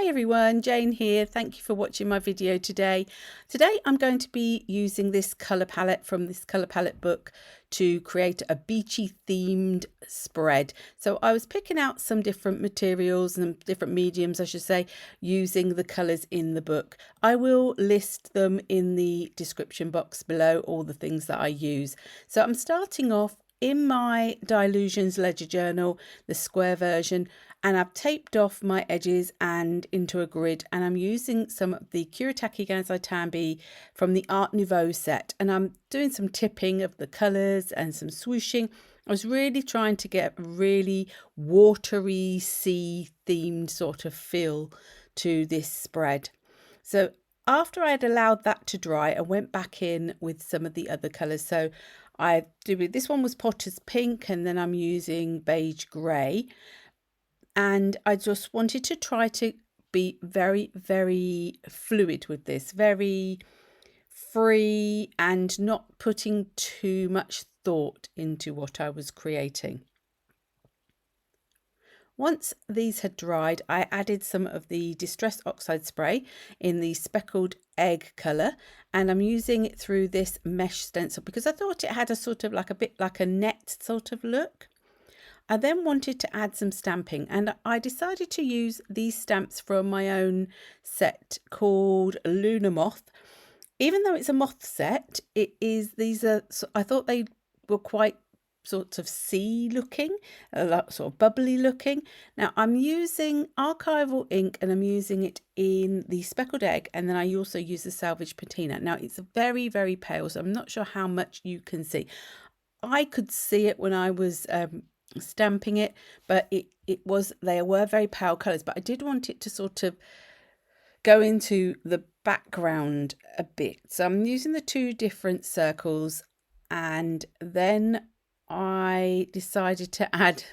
Hi everyone, Jane here. Thank you for watching my video today. Today I'm going to be using this colour palette from this colour palette book to create a beachy themed spread. So I was picking out some different materials and different mediums, I should say, using the colours in the book. I will list them in the description box below, all the things that I use. So I'm starting off in my Dylusions ledger journal, the square version, and I've taped off my edges and into a grid, and I'm using some of the Kuertake Gansai Tambi from the Art Nouveau set, and I'm doing some tipping of the colours and some swooshing. I was really trying to get a really watery sea themed sort of feel to this spread. So after I had allowed that to dry, I went back in with some of the other colours. So this one was Potter's Pink, and then I'm using Beige Grey. And I just wanted to try to be very, very fluid with this, very free and not putting too much thought into what I was creating. Once these had dried, I added some of the Distress Oxide spray in the Speckled egg colour, and I'm using it through this mesh stencil because I thought it had a sort of a bit like a net sort of look. I then wanted to add some stamping, and I decided to use these stamps from my own set called Lunar Moth. Even though it's a moth set, I thought they were quite sort of sea looking, a lot sort of bubbly looking. Now I'm using archival ink, and I'm using it in the Speckled egg, and then I also use the Salvaged Patina. Now it's very, very pale, so I'm not sure how much you can see. I could see it when I was stamping it, but they were very pale colours, but I did want it to sort of go into the background a bit. So I'm using the two different circles, and then I decided to add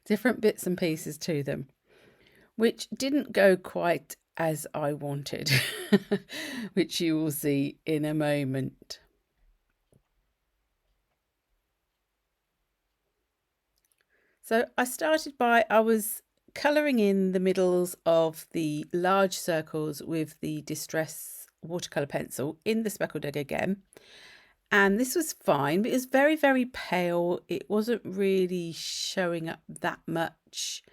different bits and pieces to them, which didn't go quite as I wanted, which you will see in a moment. So I was colouring in the middles of the large circles with the Distress watercolour pencil in the Speckled egg again. And this was fine, but it was very, very pale. It wasn't really showing up that much.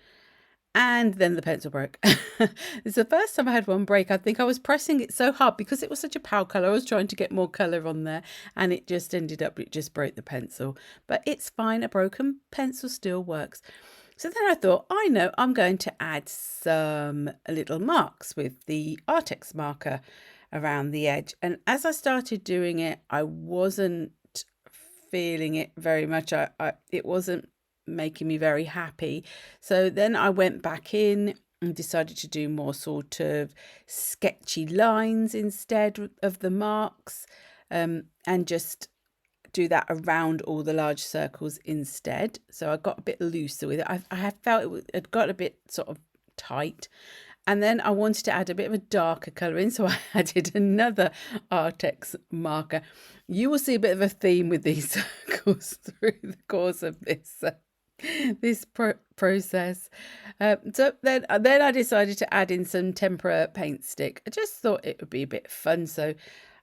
And then the pencil broke. It's the first time I had one break. I think I was pressing it so hard because it was such a pale colour. I was trying to get more colour on there, and it just broke the pencil. But it's fine. A broken pencil still works. So then I thought, I know, I'm going to add some little marks with the Artex marker around the edge. And as I started doing it, I wasn't feeling it very much. It wasn't making me very happy. So then I went back in and decided to do more sort of sketchy lines instead of the marks, and just do that around all the large circles instead. So I got a bit looser with it. I had felt it had got a bit sort of tight. And then I wanted to add a bit of a darker colour in, so I added another Artex marker. You will see a bit of a theme with these circles through the course of this process. So then I decided to add in some Tempera paint stick. I just thought it would be a bit fun, so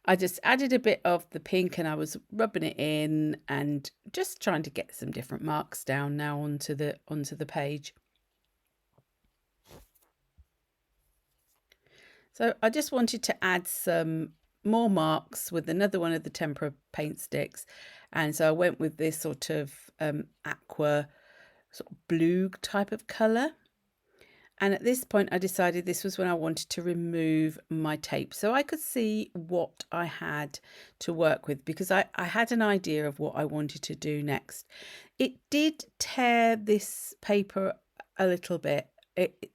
I just added a bit of the pink, and I was rubbing it in and just trying to get some different marks down now onto the page. So I just wanted to add some more marks with another one of the Tempera paint sticks, and so I went with this sort of aqua sort of blue type of colour. And at this point I decided this was when I wanted to remove my tape, so I could see what I had to work with, because I had an idea of what I wanted to do next. It did tear this paper a little bit.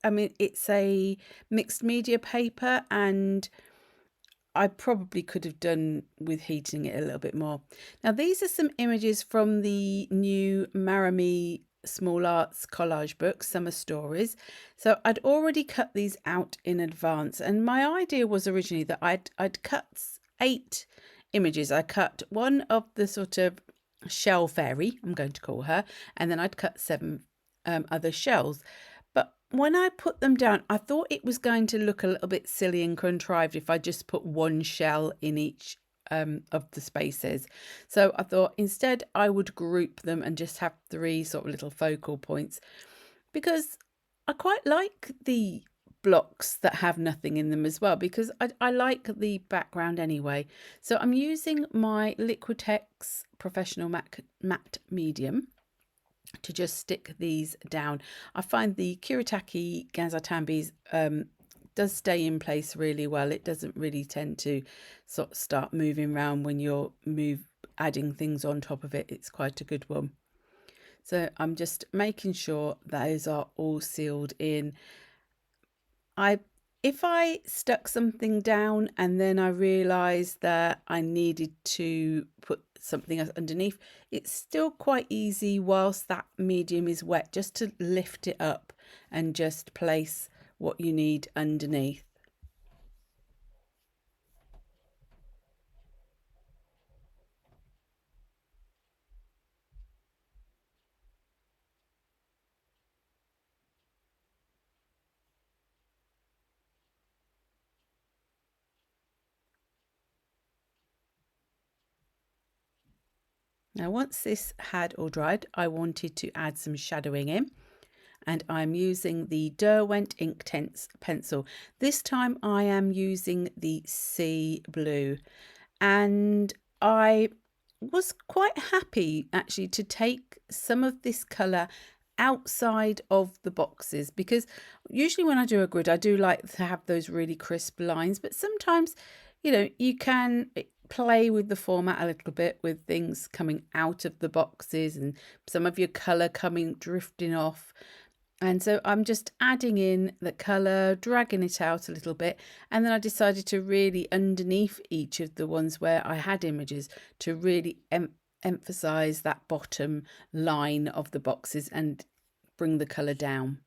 I mean, it's a mixed media paper, and I probably could have done with heating it a little bit more. Now, these are some images from the new Maremi Small Arts Collage book, Summer Stories. So I'd already cut these out in advance, and my idea was originally that I'd cut 8 images. I cut one of the sort of shell fairy, I'm going to call her, and then I'd cut 7 other shells. But when I put them down, I thought it was going to look a little bit silly and contrived if I just put one shell in each of the spaces. So I thought instead I would group them and just have 3 sort of little focal points, because I quite like the blocks that have nothing in them as well, because I like the background anyway. So I'm using my Liquitex Professional Matte Medium to just stick these down. I find the Kuertake Gansai Tambis does stay in place really well. It doesn't really tend to sort of start moving around when you're adding things on top of it. It's quite a good one. So I'm just making sure those are all sealed in. If I stuck something down and then I realised that I needed to put something else underneath, it's still quite easy whilst that medium is wet just to lift it up and just place what you need underneath. Now once this had all dried, I wanted to add some shadowing in, and I'm using the Derwent Inktense pencil. This time I am using the sea blue, and I was quite happy actually to take some of this colour outside of the boxes, because usually when I do a grid I do like to have those really crisp lines, but sometimes you can play with the format a little bit with things coming out of the boxes and some of your colour coming drifting off. And so I'm just adding in the colour, dragging it out a little bit, and then I decided to really underneath each of the ones where I had images to really emphasise that bottom line of the boxes and bring the colour down.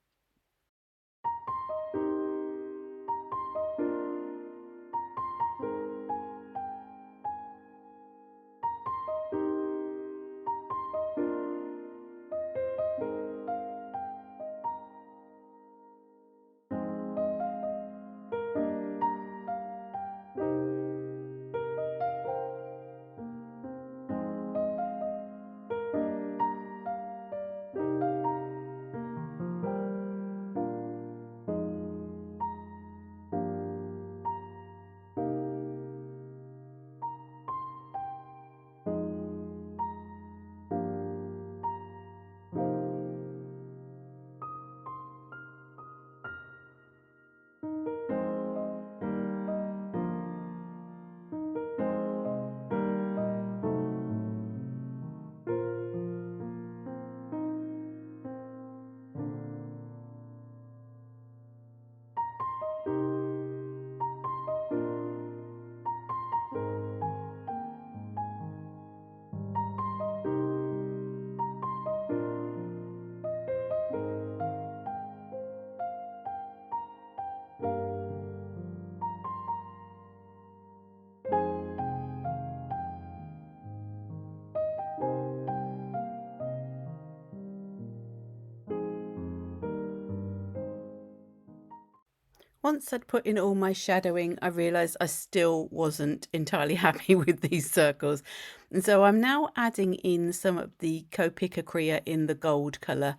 Once I'd put in all my shadowing, I realised I still wasn't entirely happy with these circles. And so I'm now adding in some of the Copic Acrea in the gold colour.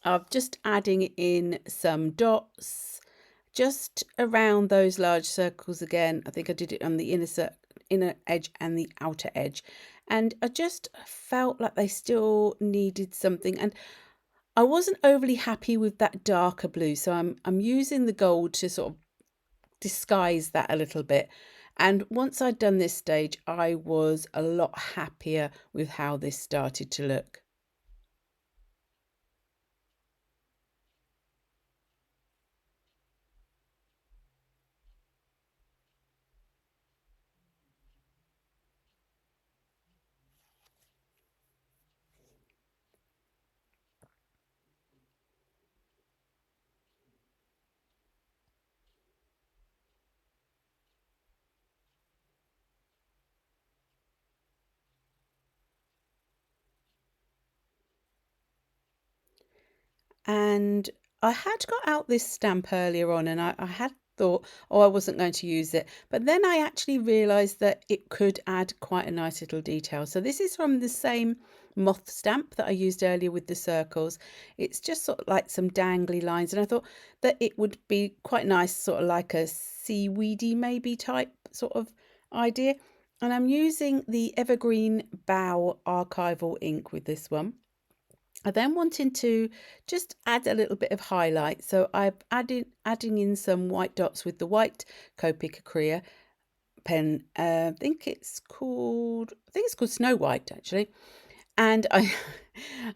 I'm just adding in some dots just around those large circles again. I think I did it on the inner edge and the outer edge. And I just felt like they still needed something. And I wasn't overly happy with that darker blue, so I'm using the gold to sort of disguise that a little bit. And once I'd done this stage, I was a lot happier with how this started to look. And I had got out this stamp earlier on, and I had thought, oh, I wasn't going to use it, but then I actually realized that it could add quite a nice little detail. So this is from the same Moth stamp that I used earlier with the circles. It's just sort of like some dangly lines, and I thought that it would be quite nice, sort of like a seaweedy maybe type sort of idea. And I'm using the Evergreen Bow Archival ink with this one. I then wanted to just add a little bit of highlight, so I've adding in some white dots with the white Copic Acrea pen. I think it's called Snow White actually, and I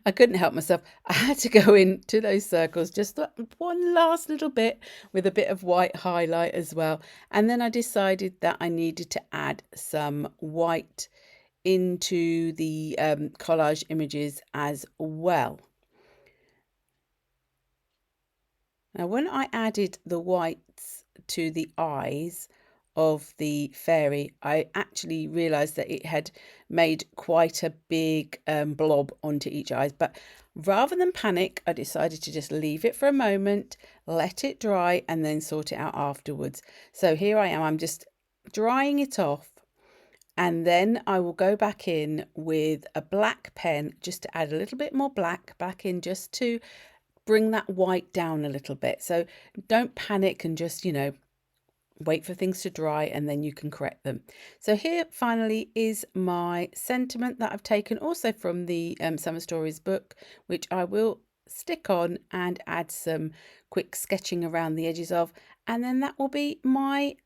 I couldn't help myself. I had to go into those circles just one last little bit with a bit of white highlight as well, and then I decided that I needed to add some white into the collage images as well. Now, when I added the whites to the eyes of the fairy, I actually realised that it had made quite a big blob onto each eye. But rather than panic, I decided to just leave it for a moment, let it dry, and then sort it out afterwards. So here I am, I'm just drying it off. And then I will go back in with a black pen just to add a little bit more black back in, just to bring that white down a little bit. So don't panic and just, wait for things to dry and then you can correct them. So here finally is my sentiment that I've taken also from the Summer Stories book, which I will stick on and add some quick sketching around the edges of, and then that will be my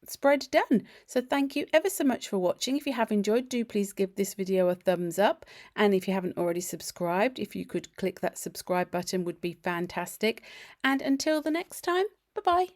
spread done. So thank you ever so much for watching. If you have enjoyed, do please give this video a thumbs up, and if you haven't already subscribed, if you could click that subscribe button would be fantastic. And until the next time, bye bye.